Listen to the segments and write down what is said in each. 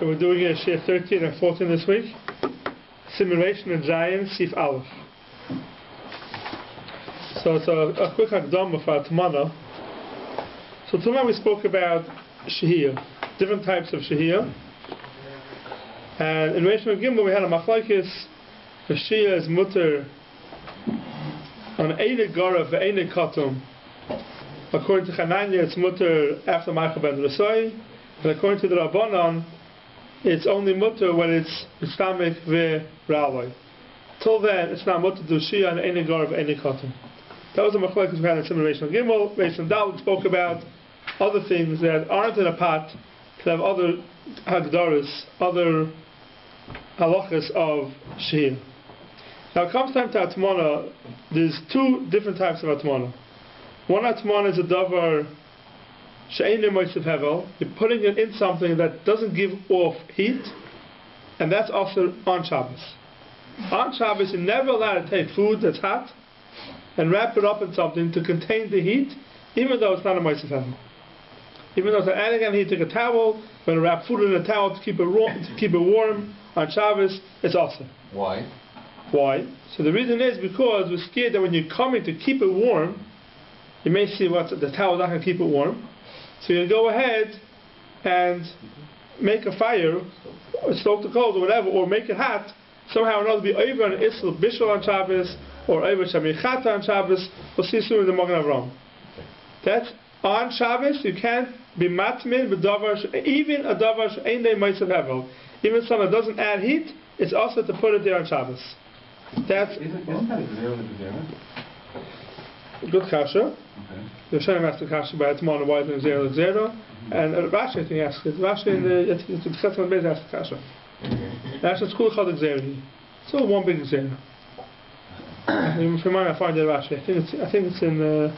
And we're doing a Shir 13 and 14 this week. Simulation and Giants, Sif Aleph. So it's a quick Hakdama for Atmana. So tonight we spoke about Shehiyah, different types of Shehiyah. And in Reish Gimel we had a Machlokes. The Shehiyah is mutter on Eine Garav Eine Katum. According to Chananya, it's mutter after Michel ben Rasoi, and according to the Rabbanan, it's only mutter when it's stomach ve raloi. Till then, it's not mutter to Shehiyah and Eine Garav Eine Katum. That was the Machlokes we had in Simulation Gimel. Reish and Dalet spoke about other things that aren't in a pot, can have other Hagdaras, other halachas of Shehiyah. Now it comes time to Atmana. There's two different types of Atmana. One Atmana is a davar she'ein moisef hevel. You're putting it in something that doesn't give off heat, and that's also on Shabbos. On Shabbos, you're never allowed to take food that's hot and wrap it up in something to contain the heat, even though it's not a moisef hevel. Even though it's not adding any heat, take a towel, you're going to wrap food in a towel to keep it warm on Shabbos. It's also. Why? Why? So the reason is because we're scared that when you're coming to keep it warm, you may see what the towel is not going to keep it warm. So you go ahead and make a fire, or stoke the coals or whatever, or make it hot, somehow or another be over on Isl Bishul on Shabbos, or over Semicha on Shabbos. We'll see soon in the Magen Avraham. That's on Shabbos. You can't be matmin with davar, even a davar she'ein moisef hevel. Even something that doesn't add heat, it's also to put it there on Shabbos. That's isn't that a Gzera? Good kasha. The Rishonim asked the kasha by tomorrow why the Gzera, and Rashi I think asked it. Rashi in the Chetzman Beis asked the kasha. Rashi is cool called Gzera. So one big Gzera. If you mind, I find it Rashi. I think it's in the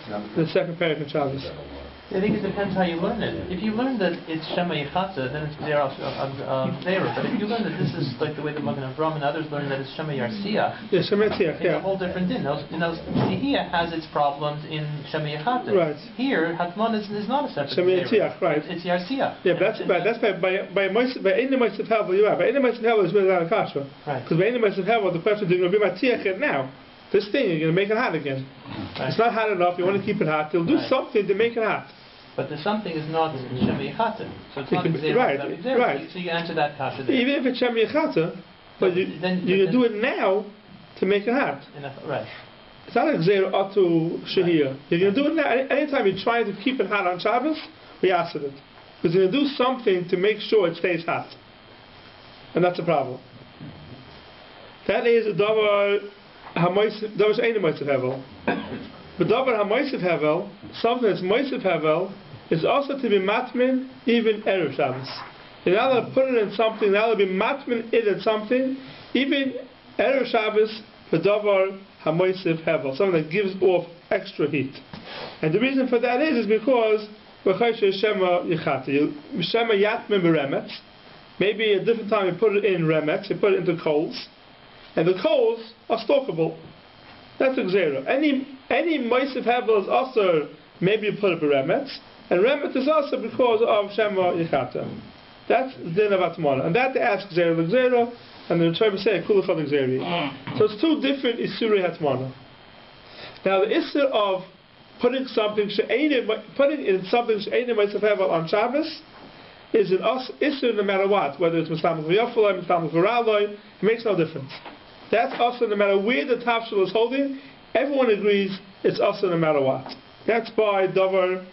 second paragraph in Shabbos. I think it depends how you learn it. If you learn that it's Shema Yechatza, then it's Gzera. But if you learn that this is like the way the Magen Avraham and others learn that it's Shema Yarsiach, it's a whole different din. Shehiyah has its problems in Shema Yechatza. Right. Here, Hatman is not a separate Shema Yarsiach, right. It's Yarsiach. Yeah, but that's by Eine Moisef Hevel you have. By Eine Moisef Hevel is without a kasha. Right. Because by Eine Moisef Hevel, the question is, you're going to be Matiach it now. This thing, you're going to make it hot again. Right. It's not hot enough, you want to keep it hot. You'll do something to make it hot. But the something is not Shema Yechatza. So it's not Gzera. Right. So you answer that kasha there. Even if it's Shema Yechatza, but you're going to do it now to make it hot. Right. It's not a Gzera Atu Shehiyah. You're going to do it now. Anytime you're trying to keep it hot on Shabbos, we ask it. Because you're going to do something to make sure it stays hot. And that's the problem. That is a davar she'ein moisef hevel. But davar hamoisef hevel, something that's moisef hevel, is also to be matmin even erev Shabbos. You're not allowed to put it in something, you're not allowed to be matmin it in something, even erev Shabbos, for davar hamoisef hevel, something that gives off extra heat. And the reason for that is because Shema Yechata, Shema Yatmin beremetz. Maybe a different time you put it in remetz, you put it into coals, and the coals are stalkable. That's a Gzera. Any moisef hevel is also maybe you put it beremetz, and remetz is also because of Shema Yechata. That's the din of Atmana, and that they ask Gzera, and the Rebbe say Kulachad Gzeri. So it's two different Isurei Hatmana. Now the Isur of putting something in something she'ein moisef hevel on Shabbos is an Isur no matter what, whether it's Mistamach v'Yofaloi, Mistamach v'Raloi, it makes no difference. That's also no matter where the tafshil is holding, everyone agrees it's also no matter what. That's by davar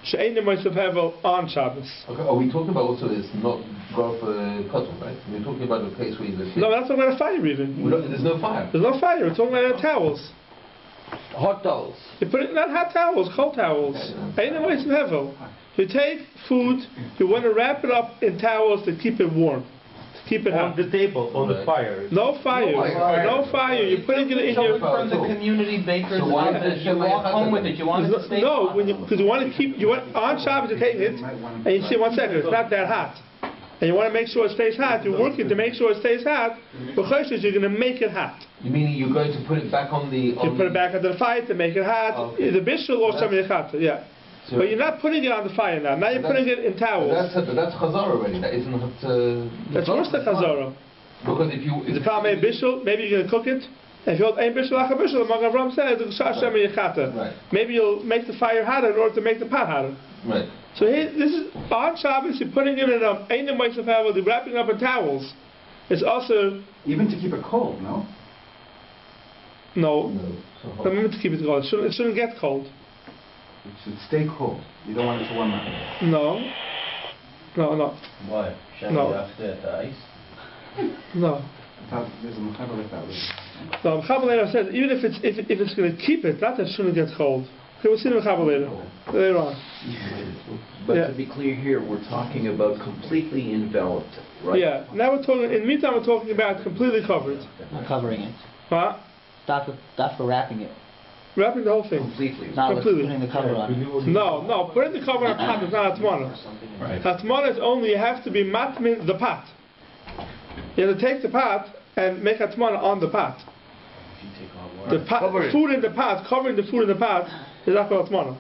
she'ein moisef hevel on Shabbos. Okay, are we talking about also this not go for cotton, right? We're talking about the case where you No, that's not about a fire even. There's no fire. There's no fire. We're talking about towels. Hot towels. You put it not hot towels, cold towels. She'ein moisef hevel. You take food, you want to wrap it up in towels to keep it warm. Keep it on the table, on the fire. No fire. No fire. You're putting it in your. From the community bakers. You walk home with it. You want it to stay hot. No, because you want to keep. You want on Shabbos to take it, and you see 1 second. It's not that hot, and you want to make sure it stays hot. You're working to make sure it stays hot. Because you're going to make it hot. You mean you're going to put it back on the? You put it back under the fire to make it hot. The bishul or Shema Yechatza. Yeah. So But you're not putting it on the fire now. Now you're putting it in towels. That's chazara already. That isn't. That's worse than chazara. Because if you. The problem ain't bishul. Maybe you're gonna cook it. If you hold ein bishul acha bishul, the Magen Avraham says the Shema Yechata. Right. Maybe you'll make the fire hotter in order to make the pot hotter. Right. So here, this is on Shabbos. You're putting it in a ein ma'asav havel. You're wrapping it up in towels. It's also Even to keep it cold, no? no. So Remember to keep it cold. It shouldn't get cold. It should stay cold. You don't want it to warm up. No. No. Why? No. After the ice? No. I thought there's a mechaber like that. No, Michel later says even if it's going to keep it, not that it shouldn't get cold. Okay, we'll see the Michel later on. But Yeah. to be clear here, we're talking about completely enveloped, right? Yeah. Now we're talking. In the meantime, we're talking about completely covered. Not covering it. Huh? Not for wrapping it. Wrapping the whole thing. Completely. Not with Completely. putting the cover on it. No. Putting the cover on a pot is not hatmana. Right. Hatmana is only you have to be matmin the pot. You have to take the pot and make hatmana on the pot. If you take hot water. The pot, food in the pot, covering the food in the pot is not called hatmana.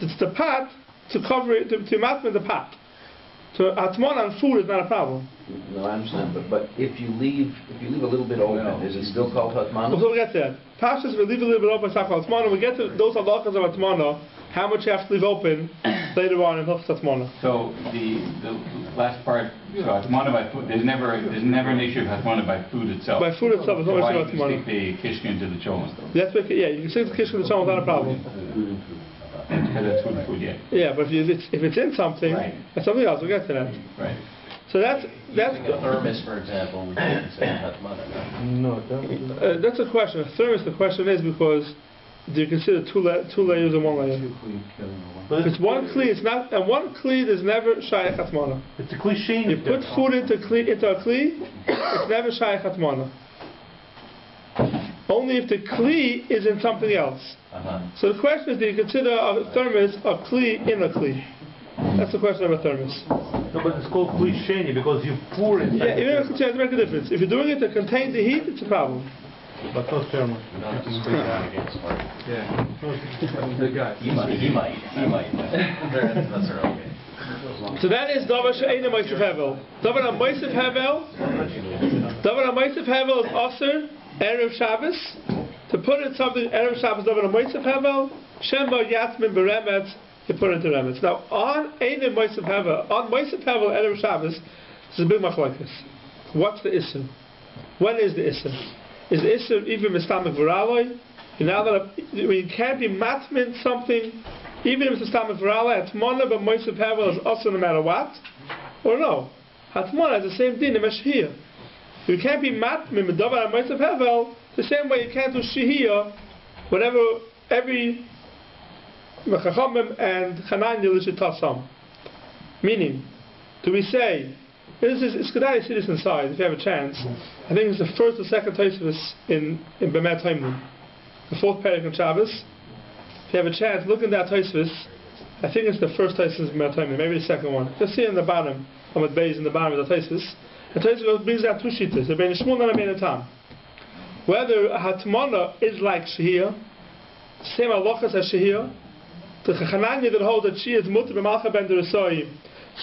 It's the pot to cover it, to matmin the pot. So hatmana on food is not a problem. No, I understand, but if you leave a little bit open, is it still called hatmana? So we'll get there. Pashas, we leave a little bit open, it's not called hatmana. We get to those halachas of hatmana, how much you have to leave open later on in Hilchos hatmana. So the last part, so hatmana by food, there's never an issue of hatmana by food itself. By food itself, there's no Why issue you about hatmana. stick the kishkin to the cholent? That's what, yeah, you can stick the kishkin to the cholent without a problem. Because that's food, yeah. Yeah, but if it's in something, Right. that's something else. We'll get to that. Right. So that's Using a thermos, for example, we can say hatmana. No, that's a question. A thermos. The question is because do you consider two layers and one layer? If it's one kli, it's not, and one kli is never shayach hatmana. It's a cliche. You put food into a kli, it's never shayach hatmana. Only if the kli is in something else. So the question is, do you consider a thermos a kli in a kli? That's the question of a thermos. No, but it's called cliche because you pour it. Yeah, even if it doesn't make a difference. If you're doing it to contain the heat, it's a problem. But not thermal. You don't have to squeeze out against it. Yeah. The guy. He might. That's okay. So that is davar she'eina ma'asav hevel. Davar ha'ma'asav hevel. Davar ha'ma'asav hevel is aser erev Shabbos. To put in something erev Shabbos davar ha'ma'asav hevel. Shemba yatmin beremetz. You put it into remetz. Now on eina ma'asav hevel, on ma'asav hevel erev Shabbos, this is a big machlokes. What's the issur? When is the issur? Is the issur even mistamik v'raloi? Now that you can't be matmin something, even if it's mistamik v'raloi, hatmana but ma'asav hevel is also no matter what, or no? Hatmana is the same thing in meshhiyah. You can't be matmin b'davar ma'asav hevel the same way you can't do shehiyah, whatever every Chachamim and Chananya l'shitasam. Meaning, do we say? It's good to see this inside if you have a chance. I think it's the first or second Tosfos in B'met Haimnim, the fourth parak of Shabbos. If you have a chance, look in that Tosfos. I think it's the first Tosfos in B'met Haimnim, maybe the second one. Just see in the bottom, Amud Beis in the bottom of the Tosfos. The Tosfos brings out two shittas, the Bein Shmuel and the Bein Tam. Whether hatmana is like shehiyah, same halachas as shehiyah. The Chananya that hold that she is mutter b'malcha ben derasoi.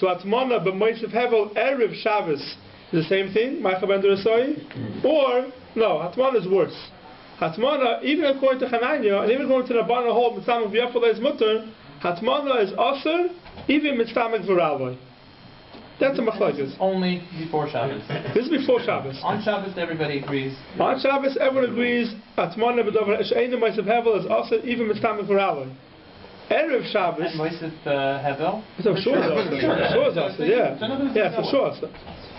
So hatmana b'moisav hevel erev Shabbos is the same thing, malcha ben derasoi. Or no, hatmana is worse. Hatmana, even according to Chananya, and even according to the Rabbi hold mitzvah v'yafalei is mutter, hatmana is aser even mitzvah v'raloi. That's a machlokes. Only before Shabbos. This is before Shabbos. On Shabbos, everybody agrees. On Shabbos, everyone agrees. Hatmana b'davar she'einu ma'asav hevel is aser even mitzvah v'raloi. Erev Shabbos. And Moisef Hevel? So sure, yeah, for sure.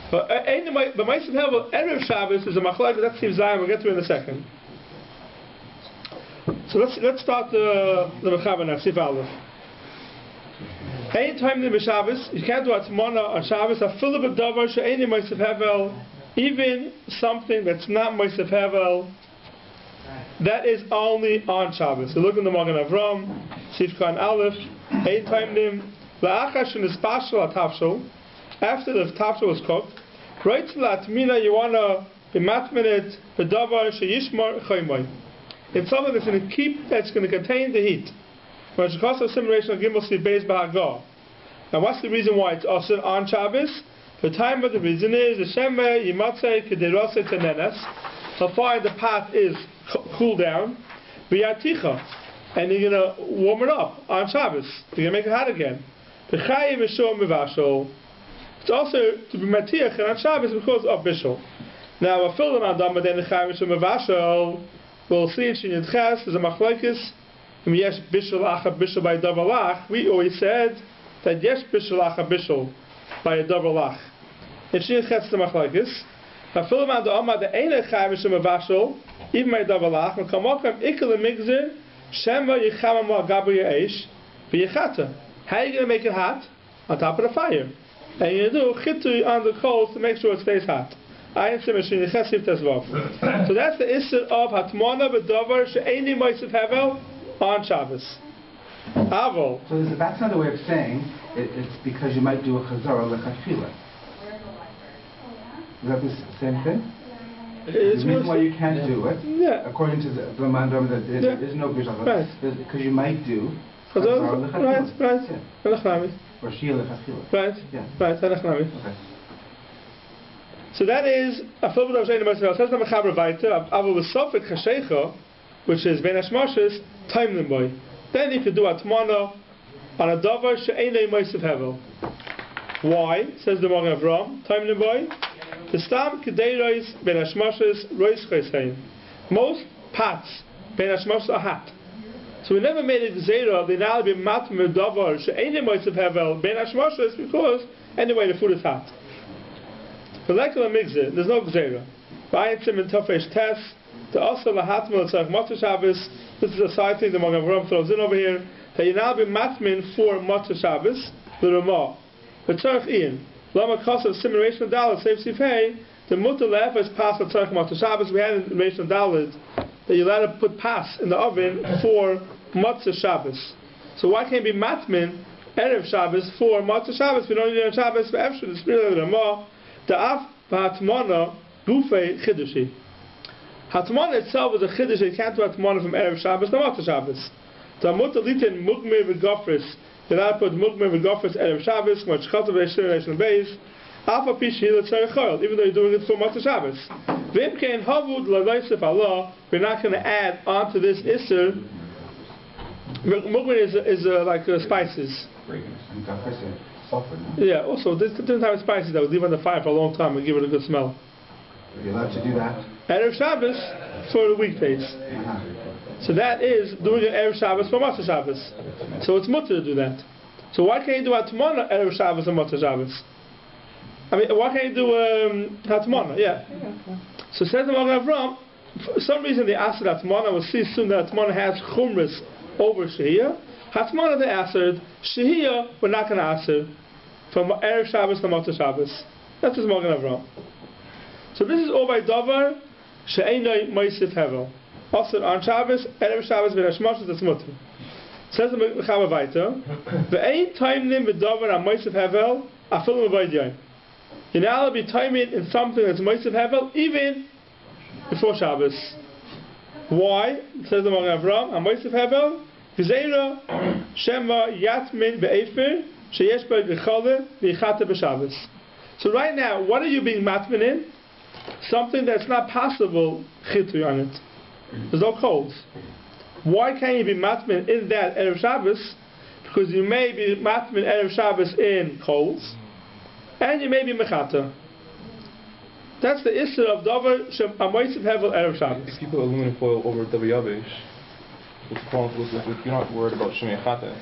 But Ma'asav Hevel Erev Shabbos is a machlokes. That's Siv Zayin. We'll get to it in a second. So let's start the mechaber now. Siv Aleph. Any time in the Shabbos, you can't do hatmana on Shabbos. Afilu b'davar she'eini Ma'asav Hevel, even something that's not Ma'asav Hevel. That is only on Shabbos. So look in the Magen Avraham, Sifkan Aleph, Ein Taimnim, La'achar Shenispashal HaTavshal, after the tavshal was cooked, right to Latmina, you want to be matminit, B'davar Sheyishmar Chaymai. In something that's going to contain the heat. When it's cost of simulation of Gimel Sleep based by Hagar. Now what's the reason why it's also on Shabbos? The time of the reason is the Shemay Yimatzei Kederose Tenenes. How far the path is cool down. V'yaticha. And you're going to warm it up on Shabbos. You're going to make it hot again. V'chayiv V'shor Mivashol. It's also to be matiach on Shabbos because of Bishol. Now, a filled on Adam, but then the Chayiv V'shor Mivashol. We'll see in Shinyan Ches, there's a machlokes. Yes, Bishol Acha Bishol by Davalach. We always said that yes, Bishol Acha Bishol by a Davalach. In Shinyan Ches, the machlokes. A filled on Adam, the Eine Chayiv V'shor Mivashol, even by Davalach, and Kamokam Ikel Migzer. Shema Yichamam Gabu Ya'ish V'Yichata. How are you going to make it hot? On top of the fire. And you do Chitui on the coals to make sure it stays hot. So that's the issue of Hatmona B'Dover She'eni Moisef Hevel on Shabbos. Avol. So that's another way of saying it's because you might do a Chazara Lechatchila. Is that the same thing? The reason why you can't do it, according to the Mandam, that there is no Bishal, because you might do Chazar L'Chatchila. Right. Or Shia L'Chatchila. Right. Okay. So that is a film of Shein Moshe. Says the Mechaber Vaita. Avol V'Sofet Chashecha, which is Ben Hashmoshes, time limboy. Then you could do Atmana on a Davar She'enei Moisef Hevel. Why? Says the Magen Avram. Time limboy. The stam kedeiros ben hashmoshes rois chaysein. Most pots ben hashmoshes are hot. So we never made a gzeira. They now be matmer davar she'enim moitzav hevel ben hashmoshes because anyway the food is hot. Molecular mixer. There's no gzeira. Bayin sim tofesh tes. The also lahatmel tzarich motzah Shabbos. This is a side thing the Magen Avram throws in over here. That you now be matmin for motzah Shabbos. The Ramah. The tzarich ian. Lama Kosa of simulation of Dalit, Seif Sifei, the Mutalef is passed at Tzarech Matzah Shabbos. We had in simulation of Dalit that you're allowed to put pas in the oven for Matzah Shabbos. So why can't it be Matmin, Erev Shabbos, for Matzah Shabbos? We don't need it on Shabbos for Efshur, the Spiro, the Ramah, the Af, Hatmana, Gufei, Chidushi. Hatmana itself is a Chiddush, you can't do Hatmana from Erev Shabbos to Matzah Shabbos. The Mutalitin, Mugmir, V'Gofris, you're allowed to put Mugmir V'Gofris Erev Shabbos, which cultivates Shirah Beis, Alpha Pishil Tzarech even though you're doing it for Matzah Shabbos. V'imkein Havud L'Loisef Allah, we're not going to add onto this Isser. Mugmir is like spices. Yeah, also different type of spices that we leave on the fire for a long time and give it a good smell. You're allowed to do that? Erev Shabbos for the weekdays. So that is doing an Erev Shabbos for Matzah Shabbos. So it's mutter to do that. So why can't you do Hatmana Erev Shabbos and Matzah Shabbos? I mean, why can't you do Hatmana? Yeah. So says the Magen Avram, for some reason they asked Hatmana. We'll see soon that Hatmana has Chumras over Shehiyah. Hatmana they answered, Shehiyah we're not going to answer from Erev Shabbos to Matzah Shabbos. That's what Magen Avram. So this is all by Davar She'enoi Moisef Hevel. Also on Shabbos, Erev Shabbos ben Hashmoshes that's mutter. Says the Mechaber Vaita, Ve'ein taimnim v'davar on Moisef Hevel afilu m'vaydiyin. You're now allowed to be timing in something that's Moisef Hevel even before Shabbos. Why? Says the Magen Avram, on Moisef Hevel, Gzeira Shema Yatmin Be'efer Sheyesh Ba Gechole V'Yichata B'Shabbos. So right now, what are you being matmin in? Something that's not possible chitui on it. There's no coals. Why can't you be matmin in that Erev Shabbos? Because you may be matmin Erev Shabbos in coals, and you may be mechata. That's the issue of Dover Shem Amoitziv Hevel Erev Shabbos. If you put aluminum foil over Davar Yavesh, you're not worried about Shemei Chata.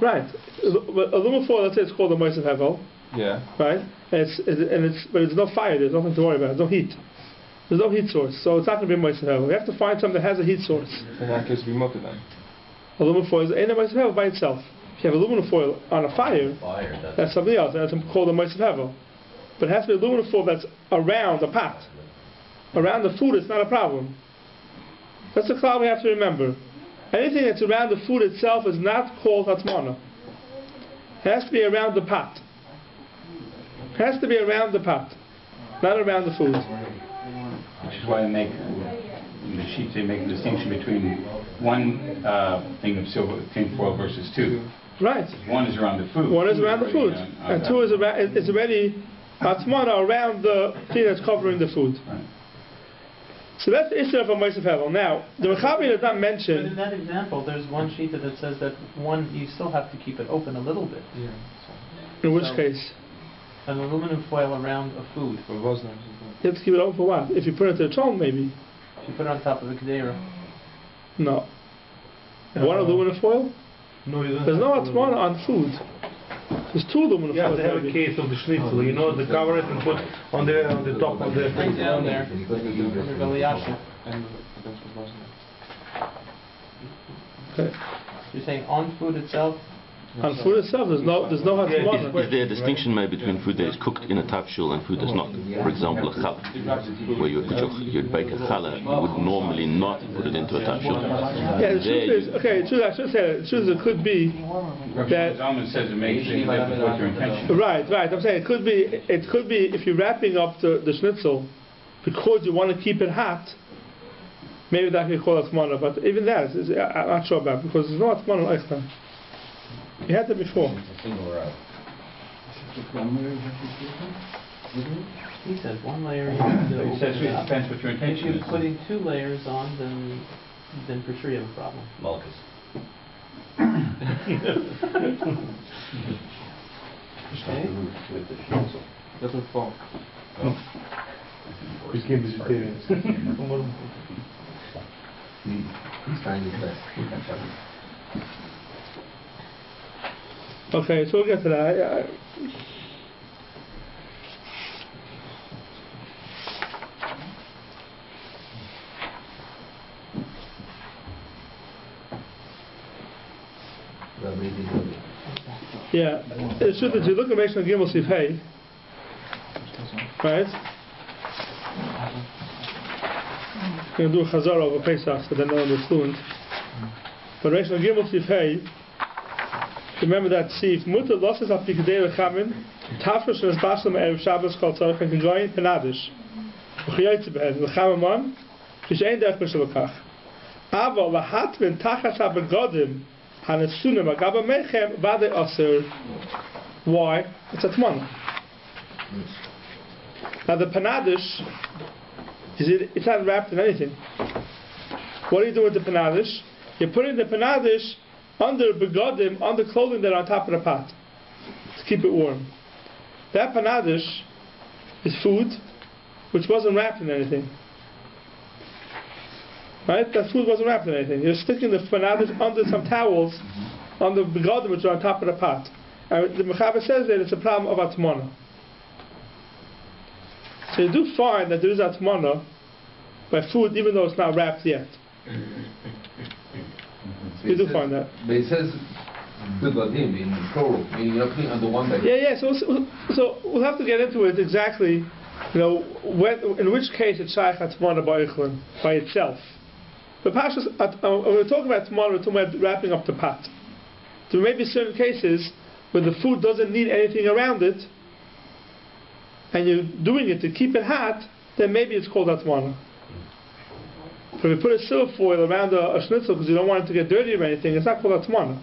Right. Aluminum foil, let's say it's called a Amoitziv Hevel. Yeah. Right? But there's no fire, there's nothing to worry about, there's no heat. There's no heat source, so it's not going to be Moisef Hevel. We have to find something that has a heat source. In that case, we mutter then. Aluminum foil is ain't a Moisef Hevel by itself. If you have aluminum foil on a fire, that's something else. That's called a Moisef Hevel. But it has to be aluminum foil that's around the pot. Around the food, it's not a problem. That's the cloud we have to remember. Anything that's around the food itself is not called Hatmana. It has to be around the pot. It has to be around the pot, not around the food. Which is why I make in the sheet they make a distinction between one thing of silver tin foil versus two. Right. One is around the food. One is around the food, and two is around. It's already atmana around the thing that's covering the food. Right. So that's the issue of a Moshe Hevel. Now, the Mechaber does not mention. But in that example, there's one sheet that says that you still have to keep it open a little bit. Yeah. In which case? An aluminum foil around a food. You have to keep it open for what? If you put it to a chon, maybe. If you put it on top of a kedera. No. One aluminum foil? No, you don't. There's no atmana on food. There's two aluminum You have foils. to have a case of the schnitzel, to cover it and put on the top of the. Right down there. Under Galiasha. Okay. You're saying on food itself? On food itself, there's no atmana. Is there a distinction made between food that is cooked in a tafshul and food that's not? For example, a challah, where you bake a challah, you would normally not put it into a tafshul. Yeah, the truth is, okay, I should say that. The truth is, it could be that. Zalman says it makes it what your intention. Right. I'm saying it could be if you're wrapping up the schnitzel because you want to keep it hot. Maybe that can be called atmana, but even that, I'm not sure about because there's no atmana like that. You had that before. He said one layer. It says it depends what your intention If is. you're putting two layers on, then for sure you have a problem. Malchus. Okay. Doesn't fall. Became vegetarian. He's trying his best. Okay, so we'll get to that. Yeah, it's true that you look at Michel Gimel Sif Hey, right? We're going to do a Chazar over Pesach, so then no one is fluent. But Michel Gimel Sif Hey, remember that Sif Mutter losses up Pikadei Rechamin, Tafresh and Baslam Erev Shabbos Kol Tzarech and Goyin Penadish, Uchayotze Behed, Lechamamon, Kish Ein Derech Mishal Lekach. Ava Lahat Ben Tachas HaBegodim Hanesunim Agaba Mechem Vade Aser. Why? It's atmana. Now the Penadish, it's not wrapped in anything. What do you do with the Penadish? You're putting the Penadish under begodim, under clothing that are on top of the pot to keep it warm. That panadish is food which wasn't wrapped in anything. Right? That food wasn't wrapped in anything. You're sticking the panadish under some towels on the begodim which are on top of the pot. And the Mechaber says that it's a problem of atmana. So you do find that there is atmana by food even though it's not wrapped yet. You do find that. But it says begodim in plural, meaning you're putting under one bag. Yeah. So we'll have to get into it exactly. In which case it's shaykh atmana by itself. But Pashas, when we're talking about atmana, we're talking about wrapping up the pot. There may be certain cases where the food doesn't need anything around it, and you're doing it to keep it hot. Then maybe it's called atmana. But if you put a silver foil around a schnitzel because you don't want it to get dirty or anything, it's not called atmana.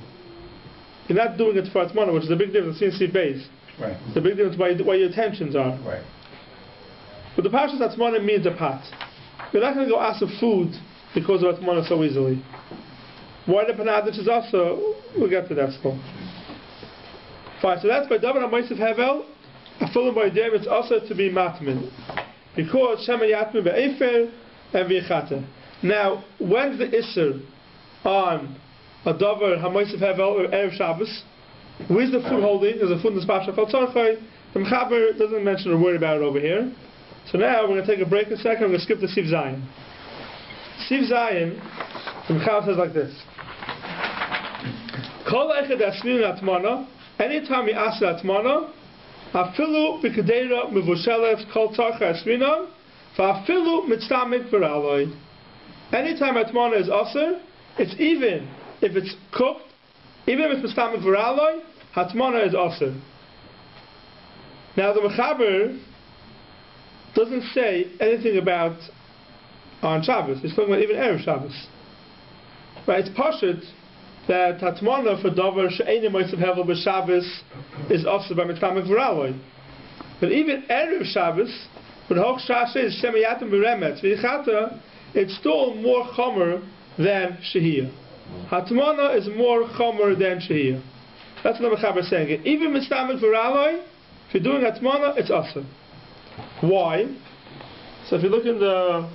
You're not doing it for atmana, which is a big difference in CNC base. Right. The big difference why your intentions are. Right. But the Pashas atmana means a pot. You're not going to go ask for food because of atmana so easily. Why the panadish is also, we'll get to that still. Fine, so that's by David HaMosef Hevel, a film by there, it's also to be matmin. Because Shema Yatmin be'efer and v'yichata. Now, when's the Isser on a Davar HaMosef Hevel or Erev Shabbos? Where's the food holding? There's a food in the Spasha called Tzarchai. The Mechaber doesn't mention a word about it over here. So now we're going to take a break a second. We're going to skip to Siv Zayin. Siv Zayin, the Mechaber says like this. Kol echad asmin atmana. Anytime you ask atmana, afilu b'kadeira mevushelef kol tzarchai asminam, v'afilu mitztamik v'raloi. Anytime atmana is aser, it's even if it's cooked, even if it's mitztamik v'raloi, atmana is aser. Now the Mechaber doesn't say anything about on Shabbos. He's talking about even Erev Shabbos. Right? It's pashut that Hatmana for Dover She'enim Moisav Hevel b'Shabbos is also by Mitzamek V'Raloi. But even Erev Shabbos, when Hoch Shash is Shemayatim B'Remetz V'Yichata, it's still more chomer than Shehiyah. Hatmana is more chomer than Shehiyah. That's what the Mechaber is saying. Even Mitzamek V'Raloi, if you're doing Hatmana, it's also. Why? So if you look in the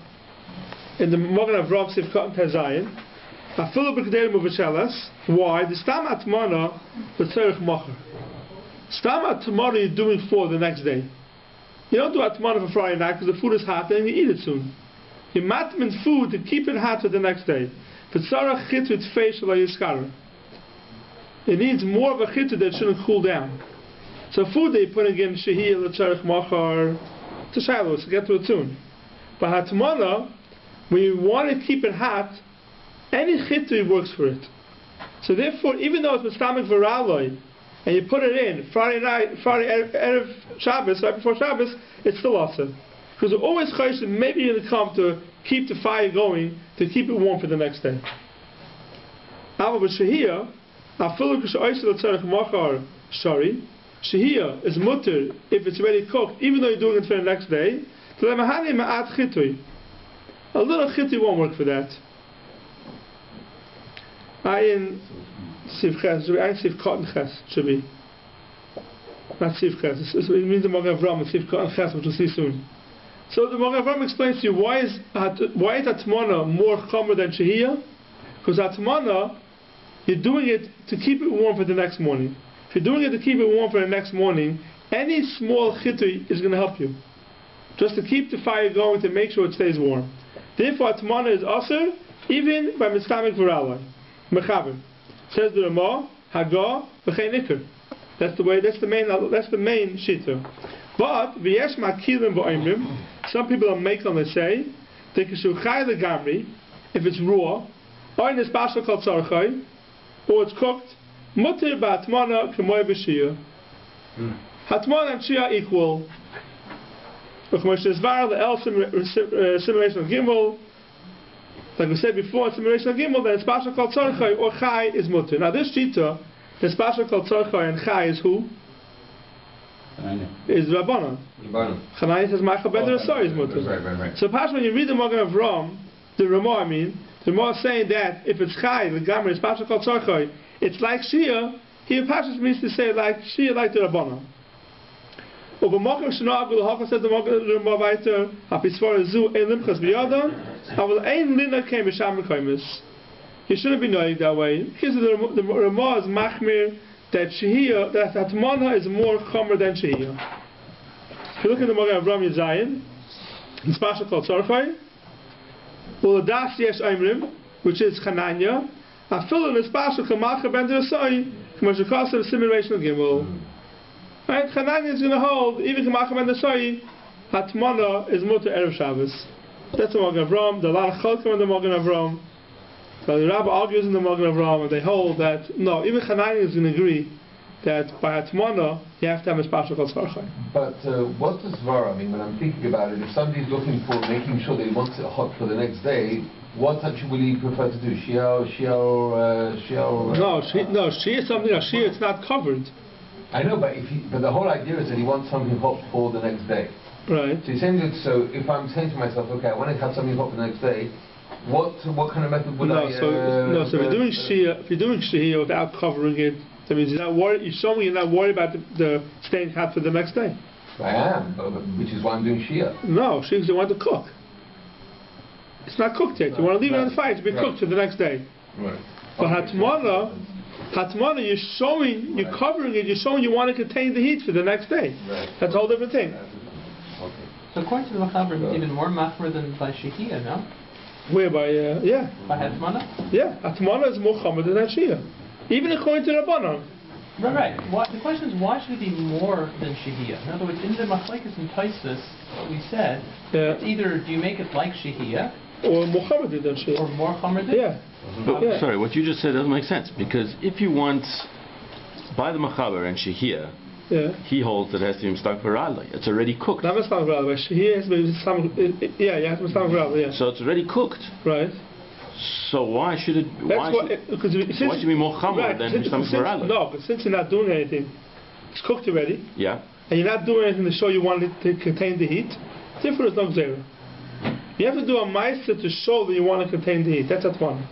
Magen Avraham Sivkot Tezayin, Afilu b'kdei muvachelas. Why? The stam atmana the tzerich macher. Stam atmana you're doing for the next day. You don't do atmana for Friday night because the food is hot and you eat it soon. You matmin food to keep it hot for the next day. V'tzarach chitut feish lo yiskara. It needs more of a chitut that shouldn't cool down. So food that you're putting in shehiyah l'tzerich macher to shilos to get to it soon. But atmana, when you want to keep it hot, any chitui works for it. So therefore, even though it's Mistamik V'Raloi, and you put it in Friday Erev Shabbos, right before Shabbos, it's still awesome. Because we're always chayshim, maybe you're going to come to keep the fire going, to keep it warm for the next day. However, Shehiyah, Afilu K'Sho'oisel L'Tzarech Machar Shari, Shehiyah is mutter if it's already cooked, even though you're doing it for the next day. A little chitui won't work for that. Ayin Siv Ches, Ayin Siv Cotton Ches should be. Not Siv Ches. It means the Magen Avraham, Siv Cotton Ches, which we'll see soon. So the Magen Avraham explains to you why is Atmana more chomer than Shehiyah? Because Atmana, you're doing it to keep it warm for the next morning. If you're doing it to keep it warm for the next morning, any small chitui is going to help you. Just to keep the fire going, to make sure it stays warm. Therefore, Atmana is aser, even by Mistamik V'Raloi. Mechaber. Says the Ramah, Hagar, v'chein Iker. That's the main shita. But v'yesh makilim b'oimrim, some people are making they say, they kishu chay legamri, if it's raw, or in this bashal called tzarchay, or it's cooked, mutir ba'atmana k'moy b'shiyah. Hatmana and shiyah equal. U'chmosh nizvar le'el simulation of gimel. Like we said before, it's simulation of gimel, then it's bashal called tzarchay, or chay is mutir. Now this shita, this bashal called tzarchay and chay is who? Is Rabbanan. Chanai says Michel ben Rasai is mutter. Right. So perhaps when you read the Magen Avraham, the Ramah the Ramah is saying that if it's Chai, the Gamer is Pasha called Tzarchai, it's like Shia, he Pasha means to say like Shia, like the Rabbanan. Over Magen Shana Abdul Hafa said the Ramah weiter, Hapisvar Zu Ein Limchas B'Yada, Aval Ein Lina Came B'Sham Kaimis. You shouldn't be knowing that way. Here's the Ramah is Machmir, that Shehiyah, that Atmana is more chomer than Shehiyah. If you look at the Magen Avraham Yizayin, it's Pasha called Tzarchai, Uladas Yesh Aimrim, which is Chananya, Afilin is Pasha Kamacha ben Rasai, Kamashakasa simulation of Gimel. Right? Chananya is going to hold, even Kamacha ben Rasai, Atmana is Mutter Erev Shabbos. That's the Magen Avraham, the lot of Chalkim on the Magen Avraham. So the Rabbi argues in the Magen Avraham, and they hold that no, even Chananya is going to agree that by Atmana you have to have a special called Tzarchai. But what's the svara? I mean, when I'm thinking about it, if somebody's looking for making sure that he wants it hot for the next day, what actually will he prefer to do? Shia? No, Shia is something. Shia, it's not covered. I know, but the whole idea is that he wants something hot for the next day. Right. So you're saying that. So if I'm saying to myself, okay, I want to have something hot for the next day. What kind of method would I? So if you're doing Shia without covering it, that means you're not worried. You're showing you're not worried about the staying hot for the next day. I am, which is why I'm doing Shia. No, Shia is you want to cook. It's not cooked yet. You want to leave it on the fire to be cooked for the next day. Right. But Hatmana, you're covering it. You're showing you want to contain the heat for the next day. Right. That's a whole different thing. Okay. So according to the Machaber, it's even more machmer than by Shehiyah, no? Whereby, yeah. By Hatmana? Yeah, Hatmana is more chomer than Shia. Even according to Rabbanan. Right. The question is, why should it be more than Shehiyah? In other words, in the Machlekes and Taisus, we said, it's either do you make it like Shehiyah, or more chomer than Shia. Or more chomer than? Yeah. But, sorry, what you just said doesn't make sense, because if you want, by the Machaber and Shehiyah, he holds that it has to be Mistamik V'Raloi. It's already cooked. Not Mistamik V'Raloi, but he has to be Mistamik, you have to be Mistamik V'Raloi, So it's already cooked. Right. So why should it? Why should be more chamor than Mistamik V'Raloi? No, but since you're not doing anything, it's cooked already. Yeah. And you're not doing anything to show you want it to contain the heat. Therefore, it's no gzera. You have to do a ma'aser to show that you want to contain the heat. That's atman.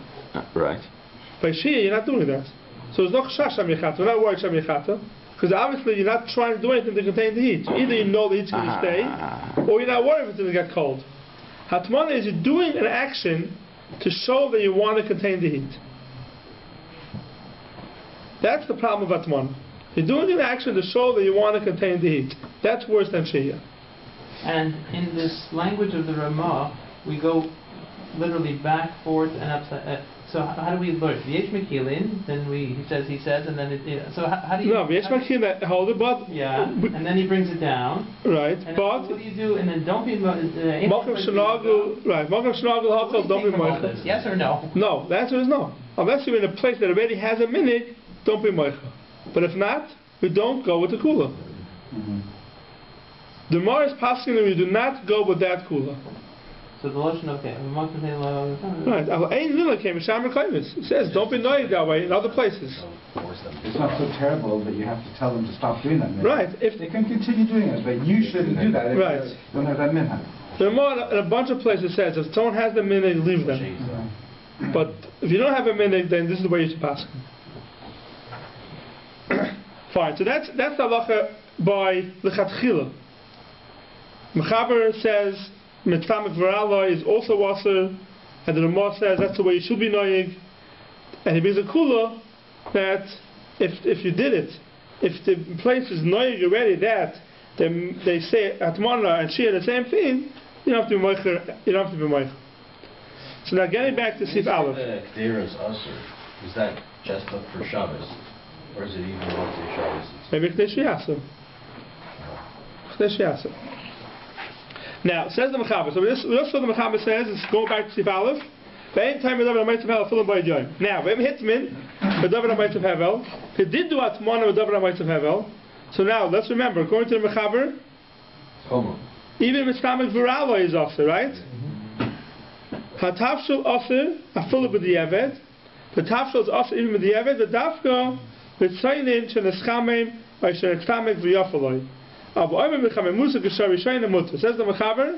Right. By Shia, you're not doing that. So there's no chashash shamichata. We're not worried shamichata. Because obviously you're not trying to do anything to contain the heat. Either you know the heat's going to stay, or you're not worried if it's going to get cold. Hatmana is you're doing an action to show that you want to contain the heat. That's the problem of Hatmana. You're doing an action to show that you want to contain the heat. That's worse than Shia. And in this language of the Ramah, we go literally back, forth, and upside. So how do we learn? V'yesh Mekilin, then he says, and then so how do you? No, V'yesh Mekilin, hold it, but and then he brings it down. Right, and but what do you do? And then don't be Malcolm Shenagel, right? Malcolm Shenagel Hakol, don't be Michel. Yes or no? No, the answer is no. Unless you're in a place that already has a minig, don't be Michel. But if not, we don't go with the kula. The Mar is passing that we do not go with that kula. So the lotion, okay. Right. It says don't be annoyed that way in other places. It's not so terrible that you have to tell them to stop doing that. Minhag. Right. If they can continue doing it, but you shouldn't do that. Right. If you don't have that minhag. The Mar in a bunch of places says if someone has the minhag, leave them. But if you don't have a minhag, then this is the way you should pass. Fine. So that's the halacha by lechatchila. Mechaber says Mistamik V'Raloi is also waser, and the Ramah says that's the way you should be noyig. And he brings a kula that if you did it, if the place is noyig already that they say Atmana and Shia the same thing, you don't have to be moicher. You don't have to be moicher. So now getting back to Sif Aleph. K'deira's usher, is that just up for Shabbos, or is it even up to Shabbos? Maybe K'dei Shiyasa. K'dei Shiyasa. Now, says the Mechaber. So this what the Mechaber says is go back to Sif Aleph. Now, when hit min, he did do atmana with David HaMaitzav Hevel. So now let's remember, according to the Mechaber, even Mistamik V'Raloi is also right. Hatafshul also afilu b'diavad. The tafshul is also even b'diavad. The dafka v'tzayin sheneschamim by sheneschamik v'yafaloi. Says the Mechaber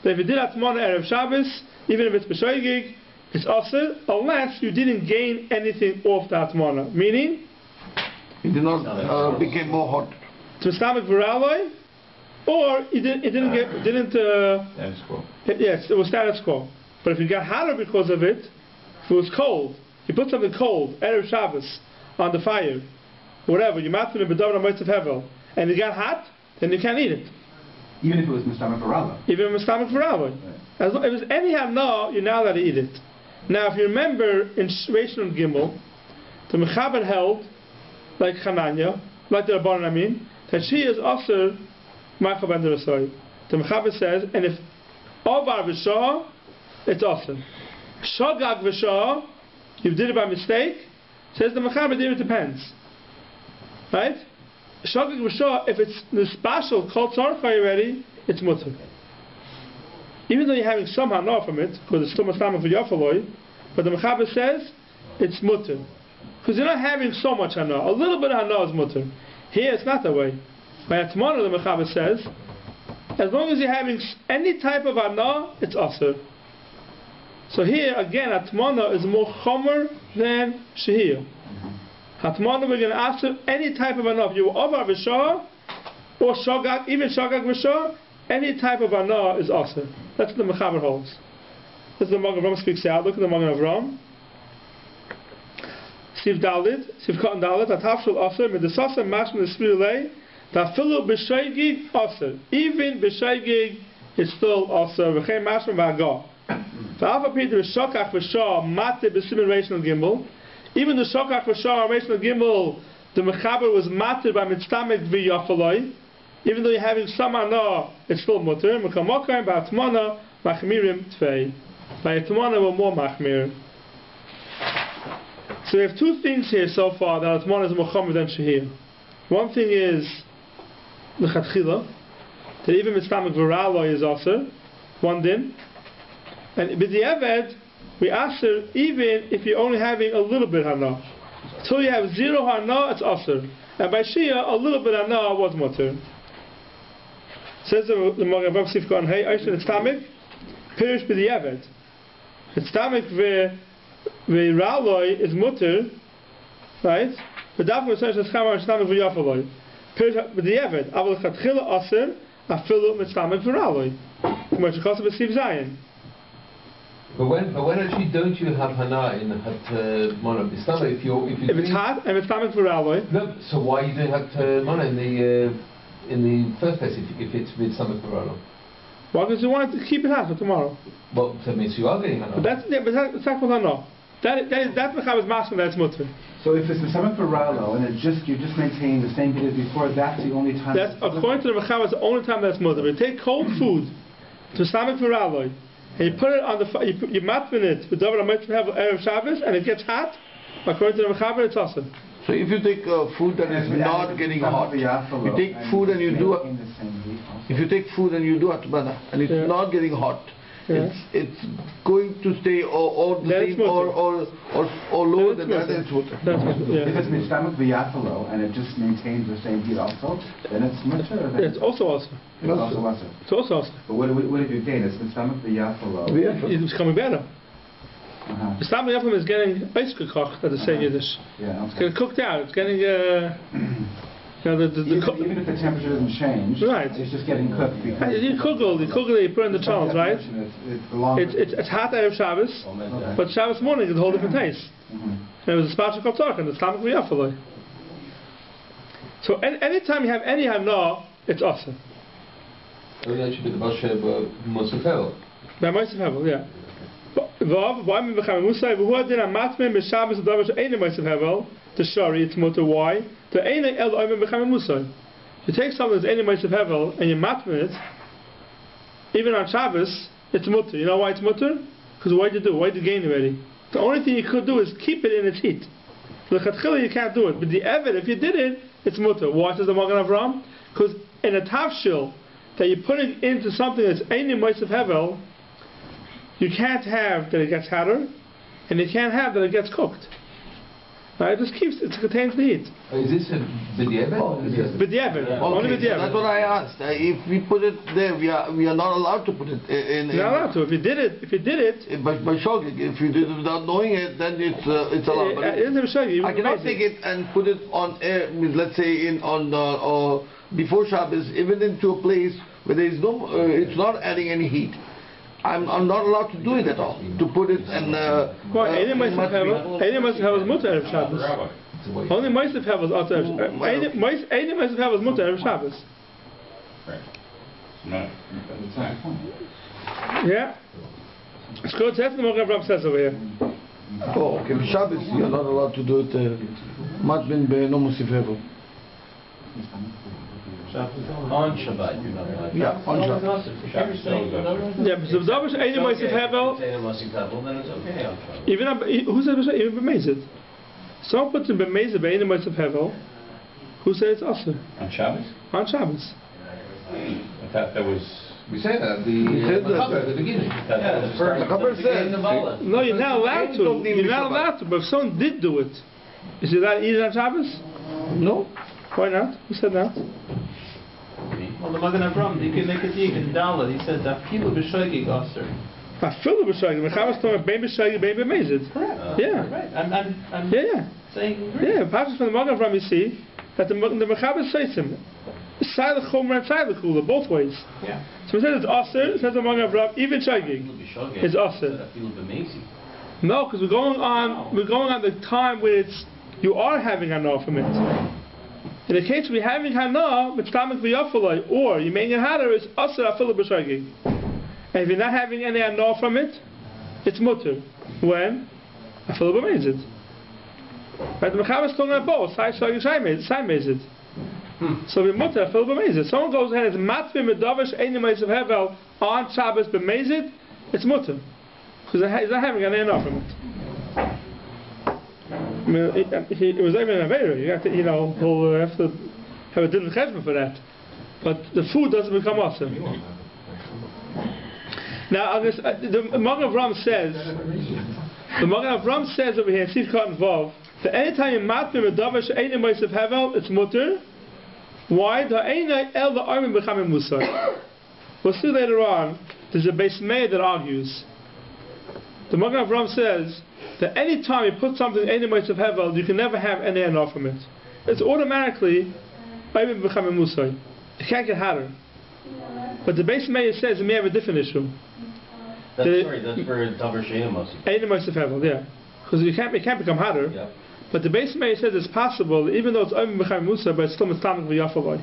that if you did atmana erev Shabbos, even if it's b'shoigig, it's also unless you didn't gain anything off the atmana. Meaning, it did not became more hot. To Mistamik V'Raloi, or it didn't. Status quo. Yes, it was status quo. But if you got hotter because of it, if it was cold, you put something cold erev Shabbos on the fire, whatever, you matched it with David HaMaitzav Hevel, and it got hot, then you can't eat it. Even if it was Mistamik V'Raloi. Even if Mistamik V'Raloi. As long, if it's any hana, you're not allowed to eat it. Now, if you remember in Reish and Gimel, the Mechaber held, like Chananya, like the Rabban, I mean, that she is also Ma'achal Ben Derasoi. The Mechaber says, and if Ovar V'Shah, it's also. Shogag V'Shah, you did it by mistake, says the Mechaber, it depends. Right? Shogag V'Shah, if it's Nispashal, called Tzarchai already, it's Mutter. Even though you're having some hana from it, because it's still Mistamik V'Yafaloi, but the Mechaber says, it's Mutter. Because you're not having so much hana. A little bit of hana is Mutter. Here it's not that way. By Atmana, the Mechaber says, as long as you're having any type of hana, it's Aser. So here, again, Atmana is more chomer than Shehir. Atmana, we're going to Aser any type of hana. If you were Ovar V'Shah, or Shogag, even Shogag V'Shah, any type of hana is Aser. That's what the Mechaber holds. This is the Magen Avram speaks out. Look at the Magen Avram. Siv Dalit, Siv Cotton Dalit, Atafshul Aser, Medesasa Mashma the Spiro lay, Tafilu B'Shaygig Aser. Even B'Shaygig is still Aser. V'chein Mashma V'Agah. V'alfa Peter Shokach V'Shah Mate B'Simen Reish and Gimel. Even the Shokach V'Shah Reish and Gimel, the Mechaber was mated by Mistamik V'Yafaloi. Even though you're having some hana, it's still mutter. Mekamokaim ba'atmana machmirim tvei. By atmana we're more machmir. So we have two things here so far that atmana is more chomer than shehir. One thing is l'chatchila, that even mitzvah v'ra'aloi is also one din, and b'di'eved we aser even if you're only having a little bit hana. Till you have zero hana, it's aser, and by Shia a little bit hana was mutter. Says the Magen Avraham Sifka on Hey Aisha Stomach, Pirish b'di'eved. The stomach v'ra'aloi is mutter, right? But that was such a stomach v'yafaloi. Pirish b'di'eved. Aval l'chatchila aser afilu mitzvah v'ra'aloi. Much because of a siv zayin. But when actually don't you have hana in mana b'stamach if it's hot and it's stomach v'ra'aloi? No. So why you don't have mana in the first place if it's with stomach v'ra'aloi? Well, because you want to keep it hot for tomorrow. Well, that means you are getting hana. But that's not called hana. That's Mechaber's masking, that's mutter. So if it's the stomach v'ra'aloi and you're just maintaining the same bit as before, that's the only time. That's according to the Mechaber, the only time that's mutter. You take cold food to stomach v'ra'aloi and you put it on the you matvin it with davar ha'mitzvah erev Shabbos and it gets hot. According to the Mechaber, it's awesome. So if you take food that is not getting hot, you take food and you do. If you take food and you do atmana and it's not getting hot, it's going to stay or the same or lower than that. It's mutter. If it's mitzvah v'yafalo and it just maintains the same heat also, then it's mutter. It's also awesome. It's also awesome. It's also awesome. But what if you gain? It's mitzvah v'yafalo. It's becoming better. The stam yafim is getting ice gekocht, that is saying Yiddish. It's getting cooked out. It's getting even if the temperature doesn't change, right? It's just getting cooked. You cook it, you put it in the tongs, right? It's hot erev Shabbos, but Shabbos morning is a whole different taste. And it was a special kotzach and the stomach v'yafaloi. So anytime you have any hana, it's awesome. Only actually the Bashe Moshe Hevel. By Moshe Hevel, yeah. The shari, it's mutter. Why? The ene el oimen b'chamim musay. You take something that's ene ma'asav hevel and you matmin it, even on Shabbos, it's mutter. You know why it's mutter? Because what did you do? Why did you gain already? The only thing you could do is keep it in its heat. The chatchila you can't do it, but the evet, if you did it, it's mutter. Why says the Magen Avraham? Because in a tafshil that you're putting into something that's ene ma'asav hevel, you can't have that it gets hotter, and you can't have that it gets cooked. It just it contains the heat. Is this a b'di'eved? B'di'eved. Only b'di'eved. That's what I asked. If we put it there, we are not allowed to put it in. You're not allowed to. If you did it. By shogig. If you did it without knowing it, then it's allowed. I cannot take it and put it on air. Let's say on before Shabbos, even into a place where there is no. It's not adding any heat. I'm not allowed to do it at all. To put it and. Any ma'asav hevel is mutter erev Shabbos. Only ma'asav hevel is mutter erev Shabbos. Any ma'asav hevel is mutter erev Shabbos. Yeah. It's good. That's the Magen Avraham says over here. Oh, okay. Shabbos, you're not allowed to do it. Matbin be'eno mosif hevel. On Shabbat, you're not allowed. Yeah, on Shabbat. Yeah, but the Davish Eidim Mosif Hevel. Then it's okay on Shabbat. Even who said even b'mezid? Someone puts in b'mezid Eidim Mosif Hevel. Who says it's also on Shabbos? On Shabbos. I thought that was. We say that at the beginning. Yeah, the first said. No, you're not allowed to. You're not allowed to. But if someone did do it, is it allowed to eat it on Shabbos? No. Why not? Who said that? Well, the Magen Avraham, you can make it in Dalet. He said that afilu b'shoigig aser. Afilu b'shoigig. Mechaber's talking about bein b'shoigig, bein b'mezid. Correct. Yeah. Right. I'm saying. Yeah. Perhaps from the Magen Avraham you see that the Mechaber says him. Side the chomer and side the kula, both ways. Yeah. So it says it's aser. It says the Magen Avraham even shoigig. It's aser. No, because we're going on the time where you are having hana from it. In the case we're having hana, but stomach v'yafaloi, or you making it hotter, it's aser afilu b'shoigig. And if you're not having any hana from it, it's mutter. When? Afilu b'mezid. Right? The Mechaber is talking about both. Sai shoigig, sai mezid. So we're mutter afilu b'mezid. Someone goes ahead and says matvim medavish einim ma'asav hevel on Shabbos b'mezid, it's mutter. Because he's not having any hana from it. I mean, it was even an Avera. You have to, he'll have to have a din cheshbon for that. but the food doesn't become awesome. Now, the Magen Avraham says over here, Sif Cotton Vav, that anytime you matme with davar she'ein moisef hevel, it's mutter. Why? We'll see later on, there's a base maid that argues. The Magen Avraham says that any time you put something in any moisef hevel, you can never have any enough from it. It's automatically you can't get hotter. But the base maid says it may have a different issue. That's for davar she'ein moisef hevel, yeah. Because it can't become hotter. Yeah. But the base maid says it's possible, even though it's Oim B'Chaim Musa, but it's still Mitztamik V'Yafaloi.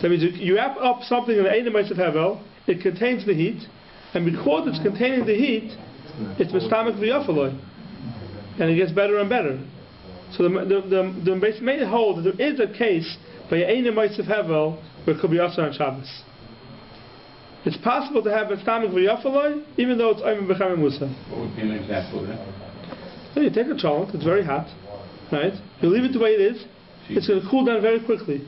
That means you wrap up something in the Einim of Hevel, it contains the heat, and because it's containing the heat, it's Mitztamik V'Yafaloi. And it gets better and better. So the base maid holds that there is a case by Einim of Hevel where it could be Asar on Shabbos. It's possible to have Mitztamik V'Yafaloi, even though it's Oim B'Chaim Musa. What would be an example of that? So you take a chalk, it's very hot, right? You leave it the way it is, it's going to cool down very quickly.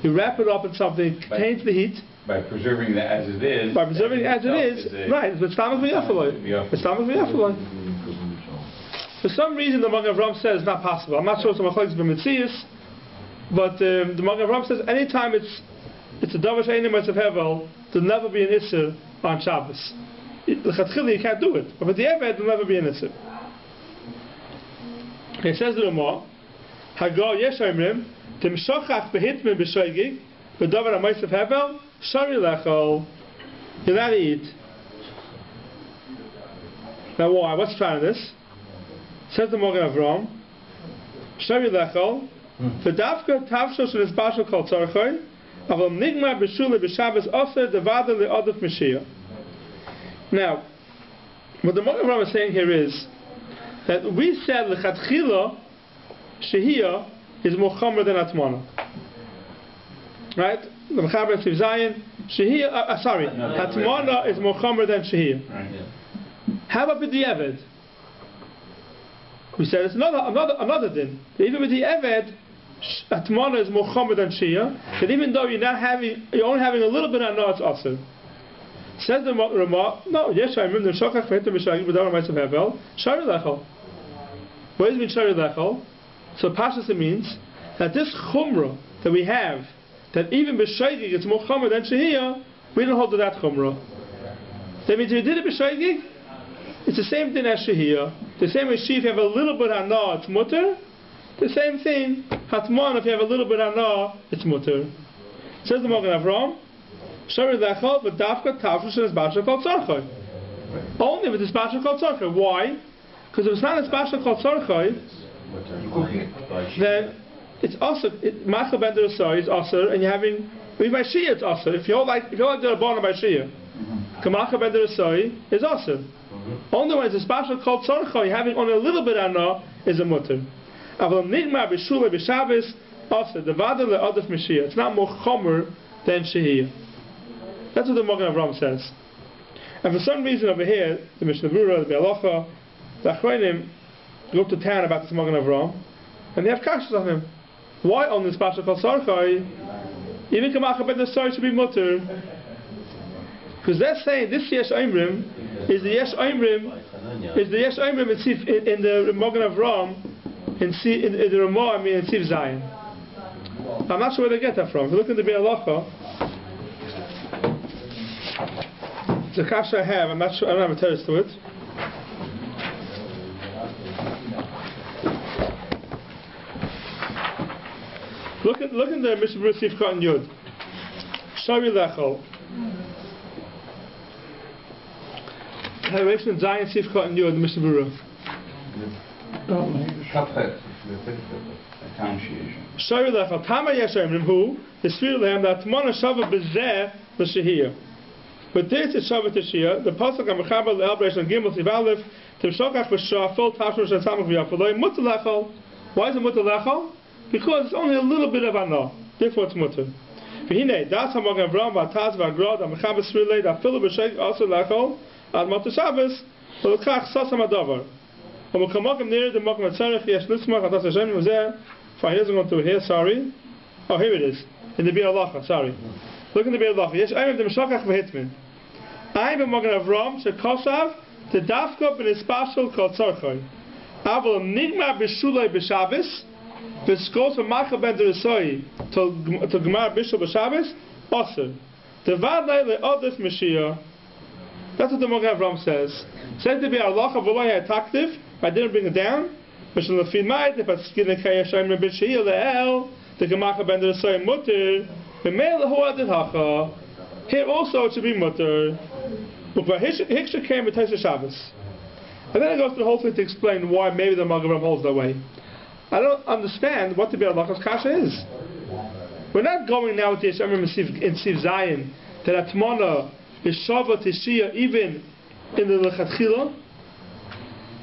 You wrap it up in something that contains the heat. By preserving it as it is. By preserving it as it is, right, it's Mitztamik V'Yafaloi. Mitztamik V'Yafaloi. For some reason the Magen Avraham says it's not possible. I'm not sure it's a machlokes b'metzius, but the Magen Avraham says anytime it's a davar she'ein moisef hevel, there'll never be an isser on Shabbos. L'chatchila you can't do it, but with the eved there'll never be an isser. He says the Ramah, Hagar yesh omrim, timshachach behitme b'shoigig, b'davar ha'moisef hevel, shari lechol. You're allowed to eat. Now why? What's the trying of this? Says the Magen Avraham, shari lechol, v'davka tavshos v'nisbashal kol tzorchoi, aval nigma b'shule b'shabbos oser devada le'odef Mashiach. Now, what the Magen Avraham is saying here is that we said lechatchila shehiyah is more chomer than atmana. Right? The Mechaber Siv Zayin shehiyah. Sorry, atmana is more chomer than shehiyah. How about with the eved? We said it's another din. Even with the eved, atmana is more chomer than shehiyah. That even though you're only having a little bit of no, it's also. Says the Ramah, no, yes, I remember the shokach v'hitem b'shagig b'davar ma'asav hevel shari lechol. What does it mean shari lechol? So pashas it means that this chumrah that we have, that even b'shagig it's more chumrah than shehiyah, we don't hold to that chumrah. That means if you did it b'shagig, it's the same thing as shehiyah. The same way if you have a little bit hana, it's mutter. The same thing, hatman, if you have a little bit hana, it's mutter. Says the Magen Avraham, shari lechol, but dafka tavshush is bashal kol tzorchoi. Only with this bashal kol tzorchoi. Why? Because if it's not a bashal kol tzorchoi, then it's also machal ben derasai is also, and you're having by shia it's also. If you hold like the rabbanon by shia, kamachal ben derasai is also. Only when it's a bashal kol tzorchoi, having only a little bit anah is a mutter. Aval nigma b'shule b'shabbos also the vada le'odef Mashiach. It's not more chomer than shehiyah. That's what the Magen Avraham says. And for some reason over here, the Mishnah Berurah, the Be'alacha, the Achronim go up to town about this Magen Avraham, and they have kashas on him. Why on this Bashal Kol Sarchai, even Kamach Ben Nesai should be mutter? Because they're saying this Yesh Oimrim is the Yesh Oimrim in the Magen Avraham in the Ramah, in Siv Zayin. I'm not sure where they get that from. If you look at the Be'alacha, the kasha I have, I'm not sure, I don't have a teres to it. Look at the Mishnah Berurah Sif Cotton Yud. Shari lechol. Revelation Zion Sif Cotton Yud, Mishnah Berurah. Shari lechol. Tama yeshem who the Spiro lehem that Tmona shava bezeh l'shehiyah. But this is Shabbat Teshiyah. The pasuk on Mechaber le'elbreish on Gimel Siv Aleph Timshokach v'shah full tashur shen samach v'yafaloi mutter lechol. Why is it mutter lechol? Because it's only a little bit of anah. Therefore it's mutter. V'hinei das ha'magen Avraham v'ataz v'agrad ha'mechaber Srilei ha'filu b'sheik also lechol ad moter Shabbos v'lekach sasam adavar. V'mekamokim near the makom atzarech yesh nismach atas Hashem v'zeh. Fine, here's going through here. Sorry. Oh, here it is. in the Bir Halacha, sorry. Look in the Bir Halacha. Yes, I'm the Meshachach v'Hitmin. I'm a Magen Avram shekosav the dafka ben ispashal kol tzarchoi. Aval nigmar b'shulei b'Shabbos v'skos v'macha ben deresoi to gemar b'shul b'Shabbos osir. Devad leile odif Mashiach. That's what the Magen Avram says. Said to be halacha v'lo taktiv. I didn't bring it down. Mishal lefimai if I skin the kayashayim b'Yechiel le'el the gemacha ben deresoi mutter b'meil hu adid hacha. Here also it should be mutter. But Hiksha came with Shabbos. And then it goes through the whole thing to explain why maybe the Magen Avram holds that way. I don't understand what the Bir Halacha's kasha is. We're not going now with the Yeshayim in Siv Zion that Atmana is Shava Tishia even in the Lechatchila.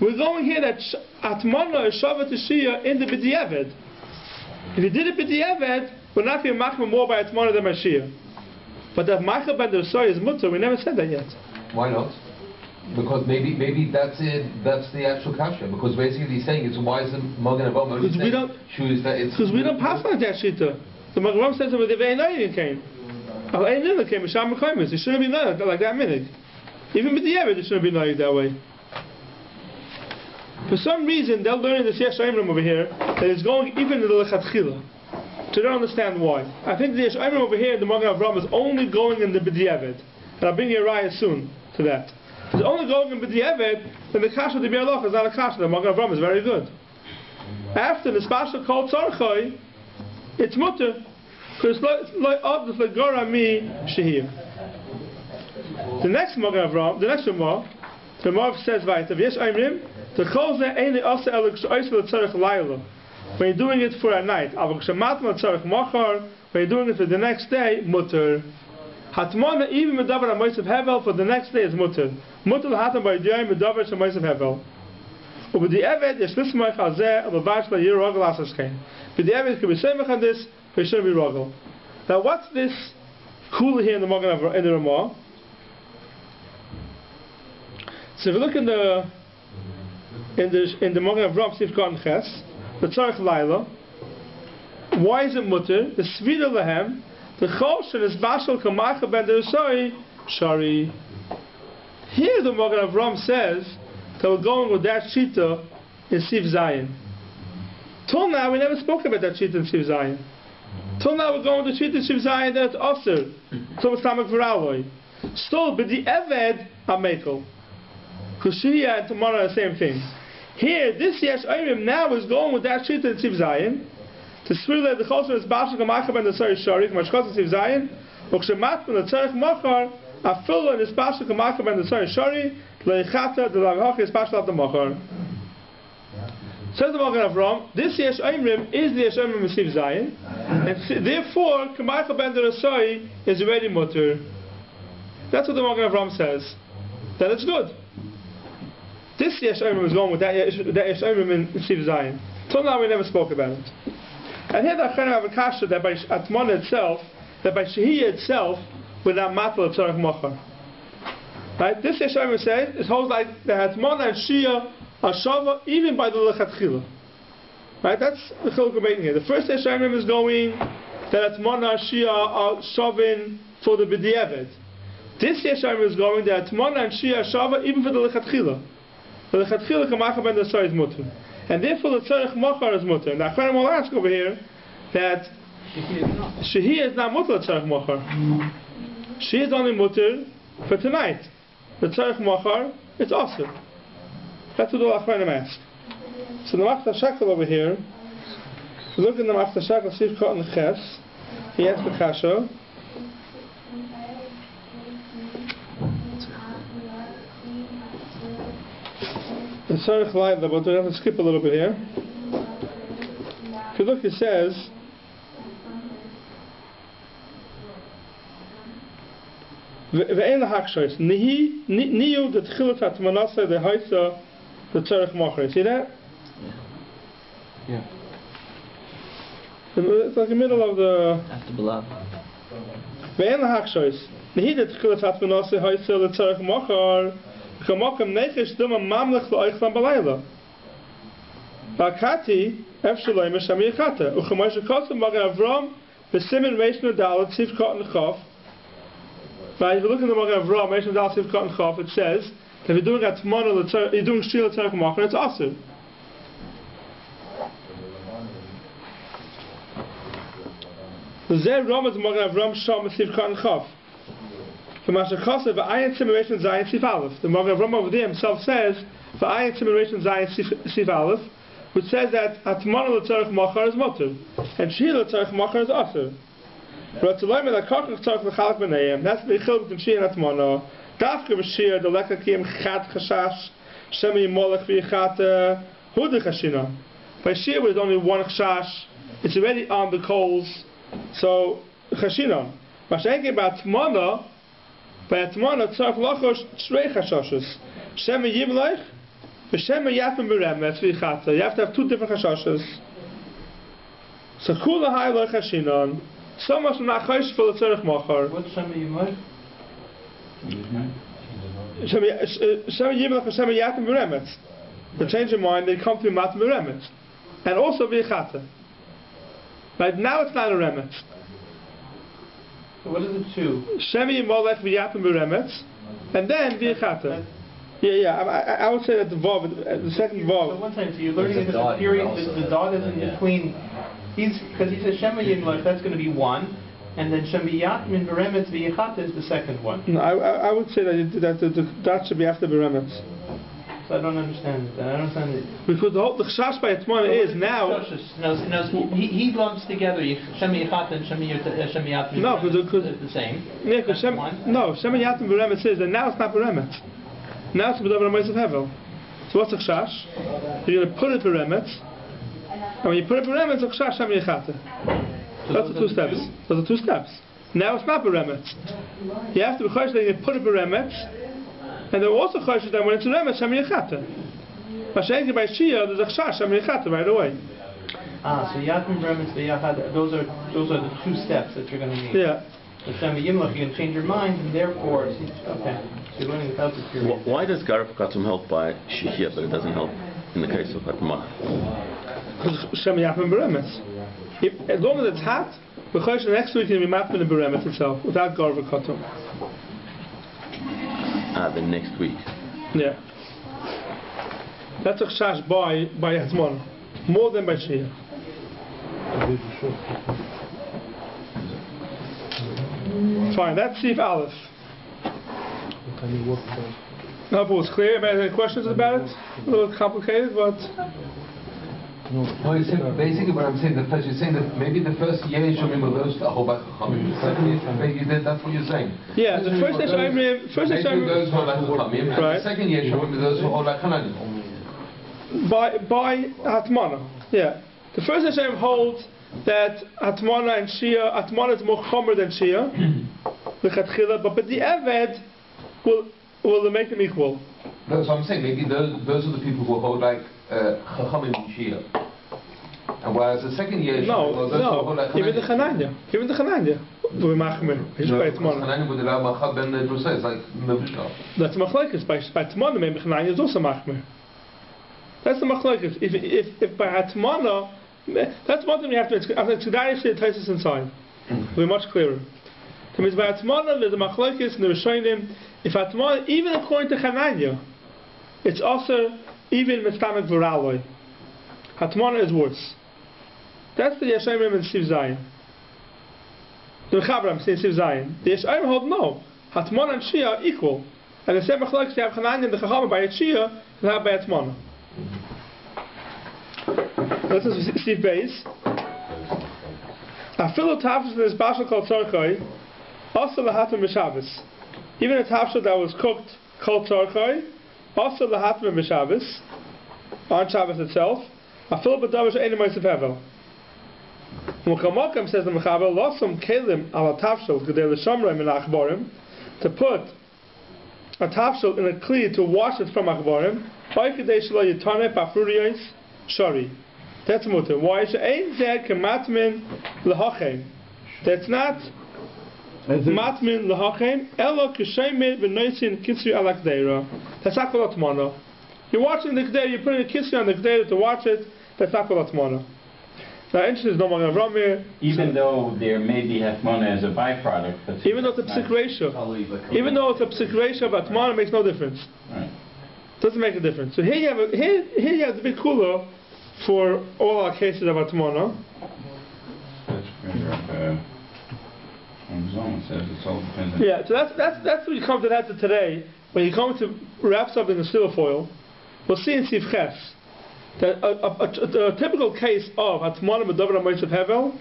We're going here that Atmana is Shava Tishia in the B'diavad. If you did it B'diavad, we're not being machma more by Atmana than Mashiach. But that Michel ben Deresoi is mutter, we never said that yet. Why not? Because maybe that's it. That's the actual kasha. Because basically he's saying it's why is the Magen Avram only saying shoes that it's because we don't pass like that shita. The Magen Avram says that with the Ve'enayin came. Al-Einin came with Sham Mechoimis. It shouldn't be like that minig. Even with the Yevid, it shouldn't be like that way. For some reason, they're learning this Yeshayim over here that it's going even in the Lechatchila. So I don't understand why. I think the Yeshayim over here in the Magen Avram is only going in the B'diavad. And I'll bring you a raya soon to that. It's only going in B'diavad, then the kasha of the Bir Halacha is not a kasha. The Magen Avram is very good. After the special called Tzarchoi, it's mutter. Because it's like of the Flagora mi Shehir. The next Magen Avram, the next Ramah, the Ramah says weiter, Yeshayim, the Cholze Eini Asa Elik Sh'oisel Tzarech Laila. When you're doing it for a night, when you're doing it for the next day, mutter. Hatmana even medavar amoisav hevel for the next day is mutter. Mutter hatam by yoyim medavar shamoisav hevel. But the eved is lismach hazeh ababash la yir rogel asaskein. But the eved could be semach on this, but it shouldn't be rogel. Now what's this cool here in the Magen Avram in the Ramah? So if you look in the Magen Avram Sif Kan Ches. The Tzarech Laila. Why is it mutter? The Svira Lahem. The Choshen is Bashal Kamacha Ben Deresoi Shari. Here the Magen Avram says that we're going with that Shita in Siv Zion. Till now we never spoke about that Shita in Siv Zion. Till now we're going with the Shita in Siv Zion that it's Osir. So it's Tamak V'Raloi. Still, but the Eved Amekel. Kushia and tomorrow are the same thing. Here, this Yesh Ayrim now is going with that Shita in Siv Zion. To swear the Choshen is Bashal Kamacha Ben Deresoi Shari, Kamashkot in Siv Zion, Ukshemat Ben Tzarech Machar, Afil and is Bashal Kamacha Ben Deresoi Shari, Leichata, the Lavhoch is Bashal of the Machar. Says the Magen Avram, this Yesh Ayrim is the Yesh Ayrim in Siv Zion, and therefore, Kamacha Ben Deresoi is already mutter. That's what the Magen Avram says. That it's good. This Yesh Ayrim is going with that Yesh Ayrim in Siv Zion. Till now we never spoke about it. And here the Achronim have a kasha that by Atmana itself, that by Shehiyah itself, without Matal Tzarech Machar. Right? This Yesh Ayrim says, it holds like the Atmana and Shia are Shava even by the Lechatchila. Right? That's the Chiluk we're making here. The first Yesh Ayrim is going that Atmana and Shia are Shavin for the B'diavad. This Yesh Ayrim is going that Atmana and Shia are Shava even for the Lechatchila. The Lechatchila Kamacha Ben Deresoi is mutter. And therefore the Tzarech Machar is mutter. Now Achronim will ask over here that Shehiyah is not mutter Tzarech Machar. She is only mutter for tonight. The Tzarech Machar, it's awesome. That's what the Achronim ask. So the Machta Shakel over here, if you look in the Machta Shakel, Sif Kotan Ches, he asks the Kasha. The Tzarech Laila, but we have to skip a little bit here. If you look, it says, Ve'en lahakshos, niyu the tchilat hatmanasa the haisa the Tzarech Machar. See that? Yeah. It's like the middle of the... After Belav. Ve'en lahakshos, nihi the tchilat hatmanasa the haisa the Tzarech Machar. Kamakam nechesh duma mamlech la'oichlam balayla. Bakati efshalei mesham yechata. Uchamosh kotzim Magen Avram The Simon Reshna Dalet Sif Kot and Chof. Right, if you look in the Magen Avraham, Reshna Dalet Sif Kot and Chof, it says that if you're doing Atmana, you're doing Shil Tzarech Machar, it's Asur. The Zer Ramad Magen Avraham Sham Sif Kot and Chof. For Masha Kosev, V'ayin Simulation Zayin Sif Aleph. The Magen Avraham over there himself says, V'ayin Simulation Zayin Sif Aleph, which says that Atmana L'Tzarech Machar is Motur, and Shil L'Tzarech Machar is Asur. But to learn that Kochach Tzarech L'Chalak B'neihem, that's the Yechiel between Shir and Atmana. Dafka V'Shir, the Lekakim Chat Chashash, Shemi Molech V'Yichat Huda Chashina. By Shir, with only one Chashash, it's already on the coals, so Chashina. Mashenke by Atmana Tzarech L'Chosh Shrei Chashashes. Shemi Yimlech, V'Shemi Yapim B'Remet V'Yichat. You have to have two different Chashashes. So Kula Hai Lo Chashinon. So much not chosh for the tzarech machar. What's Shemi Yimlech? Shemi Yimlech and Shemi Yatim B'Remet. They change their mind, they come to Matim B'Remet. And also V'Yichat. Right now it's not a Remet. So what is the two? Shemi Yimlech V'Yatim B'Remet. And then V'Yichat. I would say that the Vav, the second Vav. So one second, so you're learning in this period, the dot is in between. Because he says Shema Yimlech, that's going to be one, and then Shema Yatmin Beremetz V'Yichat is the second one. No, I would say that should be after Beremetz. So I don't understand it. I don't understand it. Because the Chashash by Atmana is now. He lumps together Shema Yichat and Shema Yatmin. No, because the same. Yeah, because Shema Yatmin Beremetz is, and now it's not Beremetz. Now it's B'davar HaMoiz of Hevel. So what's the Chashash? You're going to put it Beremetz. And when you put it Beremetz, it's Chashash Shemi Yechata. That's the two steps. Those are two steps. Now it's not Beremetz. You have to be chosh that you put it Beremetz, and they're also chosh that when it's Beremetz, Shemi Yechata. Mashenki by Shia, there's a Chashash Shemi Yechata right away. So Yatmin Beremetz V'Yichat, those are the two steps that you're going to need. Yeah. The Shema Yimlech, you're going to change your mind, and therefore, okay. So you're learning without the period. Why does Garif Katum help by Shihya, but it doesn't help in the case of Atmana? Shemi Yatmin Beremetz. As long as it's hot, the next week you'll be mapping the Beremetz itself without Garif Katum. The next week. Yeah. That's a Chash by Atmana, more than by Shia. Fine, that's Sif Aleph. I hope it was clear. Any questions about it? A little complicated, but. No, basically what I'm saying, you're saying that maybe the first year Shomim will goes to Ahobat Chachamim. The second year, maybe that's what you're saying. Yeah, the first year Shomim goes to Ahobat Chachamim, and the second year Shomim goes to Ahobat Chananim. By Atmana, yeah. The first year Shomim holds that Atmana and Shia, Atmana is more chomer than Shia, but the Eved will make them equal. No, so I'm saying maybe those are the people who hold like Chachamim and Shia. And whereas the second year, no, even the Chananya, we're machmer. Chananya would allow Machab ben Drusay. It's like Mevishal. That's machlekes. By Atmana, maybe Chananya is also machmer. That's the machlekes. If by Atmana, that's one thing we have to. After Tzedai, the Taisus inside. We're much clearer. That means by Atmana, there's a machlekes and the Rishonim. If Atmana, even according to Chananya, it's also even Mistamek V'Raloi. Atmana is worse. That's the Yeshayim and Siv Zayin. The Chabram say Siv Zayin. The Yeshayim hold no. Atmana and Shia are equal. And the same machlekes you have Chananya and the Chacham by Shia, you have by Atmana. This is Steve Bays. A filo tafshel is bashal called tzarchai, also lahatim b'Shabbos. Even a tafshel that was cooked called tzarchai, also lahatim b'Shabbos, on Shabbos itself. A filo b'davar she'enim ma'aseh hevel. Mukamakam says the Mechaber losum kelim ala tafshel gedei l'shamrei min achbarim, to put a tafshel in a kli to wash it from achbarim, by kedei shelo yitaneh b'afruriyos shari. That's mutter. Why is ein zeh kematmin lahachem? That's not matmin lahachem. Elo k'sheimin v'noisin kisri ala k'deira. That's not called atmana. You're watching the k'deira. You're putting a kisri on the k'deira to watch it. That's not called atmana. So our interest is no longer Avram here. Even though there may be Hatmana as a byproduct, but even though it's a psik ratio, even though it's a psik ratio of Hatmana, makes no difference. Right. Doesn't make a difference. So here you have the big kula for all our cases of Hatmana. Yeah, so that's what you come to that today. When you come to wrap something in silver foil, we'll see in Sif Ches that a typical case of Hatmana Medavar HaMoisef Hevel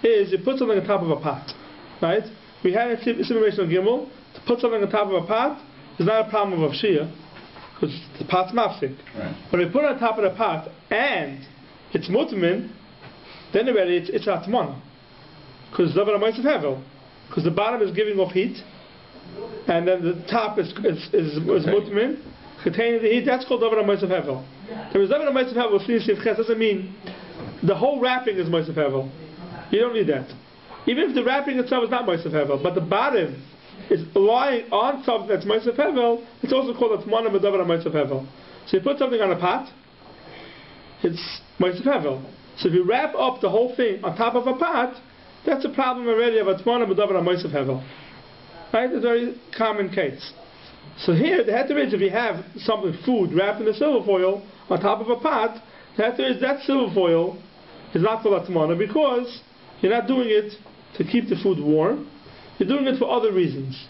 is you put something on top of a pot, right? We had a simulation of Gimel to put something on top of a pot is not a problem of Shia because the pot's mafsik. Right. But if you put it on top of the pot and it's mutmin, then already it's Hatmana because it's Medavar HaMoisef Hevel because the bottom is giving off heat and then the top is mutmin containing the heat. That's called Medavar HaMoisef Hevel. The Medavar HaMoisef Hevel doesn't mean the whole wrapping is Moisef Hevel. You don't need that. Even if the wrapping itself is not Moisef Hevel, but the bottom is lying on something that's Moisef Hevel, it's also called Hatmana Medavar HaMoisef Hevel. So you put something on a pot, it's Moisef Hevel. So if you wrap up the whole thing on top of a pot, that's a problem already of Hatmana Medavar HaMoisef Hevel. Right? It's a very common case. So here, the heter is if you have something, food, wrapped in a silver foil on top of a pot, the heter is that silver foil is not called Hatmana because you're not doing it to keep the food warm. You're doing it for other reasons.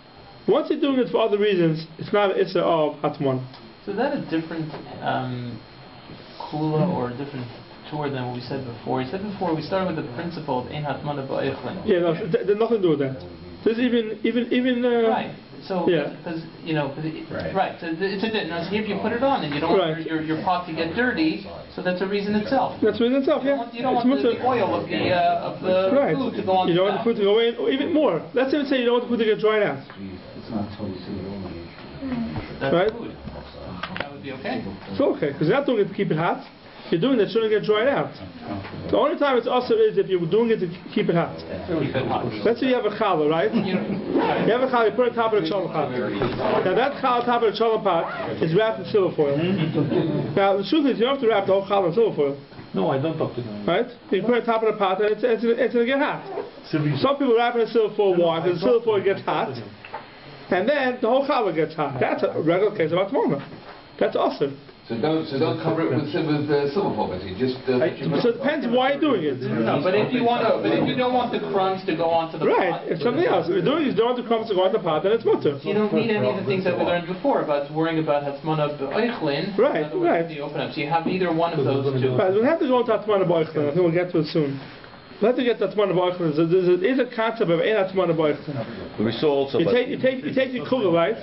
Once you're doing it for other reasons, it's not an issa of Hatmana. So is that a different kula or a different tour than what we said before? You said before we started with the principle of ein Hatmana ba'ichlin. Yeah, no, there's nothing to do with that. There's even right. So because right. So it's a now if you put it on and you don't want your pot to get dirty, so that's a reason itself. That's a reason itself. Yeah. You don't want the oil of the food to go on. You don't want the food to go in, or even more. Let's even say you don't want the food to get dried out. That's right. Food. That would be okay. It's okay because you're not doing it to keep it hot. You're doing it shouldn't get dried out. The only time it's also is if you're doing it to keep it hot. Let's say you have a challah, right? You have a challah, you put it on top of the challah pot. Now that challah on top of the challah pot is wrapped in silver foil. Now the truth is you don't have to wrap the whole challah in silver foil. No, I don't talk to them. Right? You put it on top of the pot and it's going to get hot. Some people wrap it in silver foil. Why? Because the silver foil gets hot. And then the whole challah gets hot. That's a regular case of Hatmana. That's awesome. So don't cover it with silver foil, basically. Just. So it depends why you're doing it. No, but if you don't want the crumbs to go onto the pot. Right. If something else, if you're doing is you don't want the crumbs to go onto the pot, then it's mutter. You don't need any of the things that we learned before about worrying about Hatmana ba'ichlin. Right. You open up, so you have either one of those two. Right. We'll have to go into Hatmana ba'ichlin. I think we'll get to it soon. We'll have to get to Hatmana ba'ichlin. There is a concept of ein Hatmana ba'ichlin. We saw also. You take your kugel, right?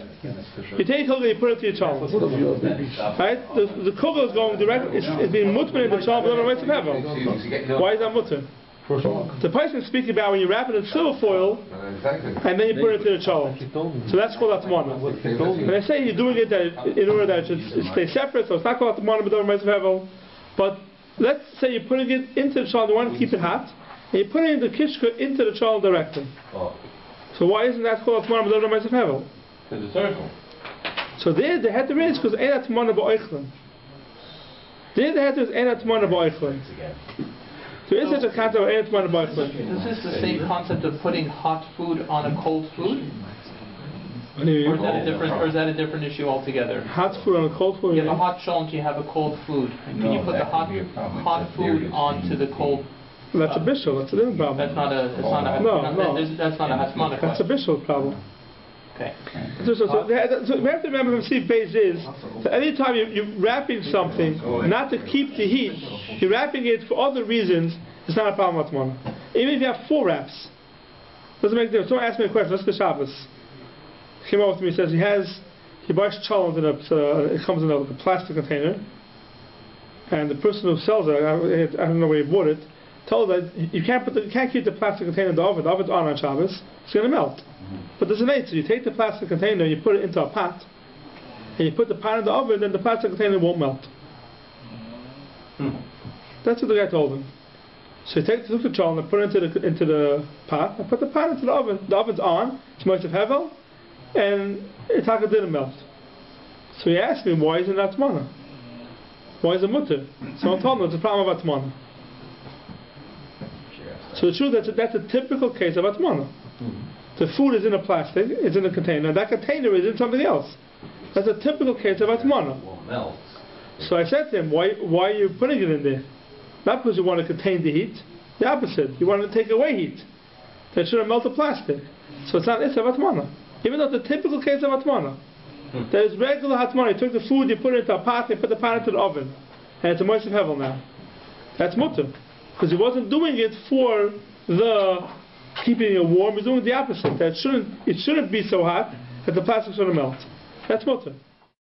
You take your kugel, you put it into your challah. Right? The kugel is going directly. It's being mutman in the challah, but not a hevel. Why is that mutter? The person is speaking about when you wrap it in silver foil and then you put it into the challah. So that's called Hatmana. And they say you're doing it in order that it should stay separate, so it's not called Hatmana, but not a hevel. But let's say you're putting it into the challah, you want to keep it hot. And you put it in the kishka into the challah directly. So why isn't that called Hatmana b'davar ma'aseh hevel? Because it's circle. So there the heter is because ein Hatmana ba'ichlin. There the heter is ein Hatmana ba'ichlin. There is such a concept of ein Hatmana ba'ichlin. Is this the same concept of putting hot food on a cold food? Or is that a different issue altogether? Hot food on a cold food. You have a hot shalom, you have a cold food. And can you put the hot food onto the cold? That's a bishul. That's a different problem. That's not a. It's not a. No. That's not a Hatmana. That's a bishul problem. Okay. So we have to remember from Steve Bayes is that any time you're wrapping something not to keep the heat, you're wrapping it for other reasons. It's not a problem with Hatmana. Even if you have 4 wraps, doesn't make a difference. Someone asked me a question. Let's go SHABBOS. He came over to me. He says he buys cholent in it comes in a plastic container, and the person who sells it, I don't know where he bought it, told that you can't keep the plastic container in the oven. The oven's on Shabbos. It's going to melt. But there's an eight. So you take the plastic container and you put it into a pot, and you put the pot in the oven, then the plastic container won't melt. That's what the guy told him. So you take the cholent and put it into the pot, and put the pot into the oven. The oven's on. It's Moisef Hevel, and it didn't melt. So he asked me, why isn't that Hatmana? Why is it mutter? So I told him it's a problem of Hatmana. So it's true that's a typical case of atmana. The food is in a plastic, it's in a container, and that container is in something else. That's a typical case of atmana. So I said to him, why are you putting it in there? Not because you want to contain the heat, the opposite. You want to take away heat. That shouldn't melt the plastic. So it's not Isser Atmana. Even though it's a typical case of Atmana. There is regular Atmana. You took the food, you put it into a pot, you put the pot into the oven. And it's a moist of hevel now. That's mutter. Because he wasn't doing it for the keeping it warm, he's doing the opposite. That it shouldn't be so hot that the plastic shouldn't melt. That's mutter.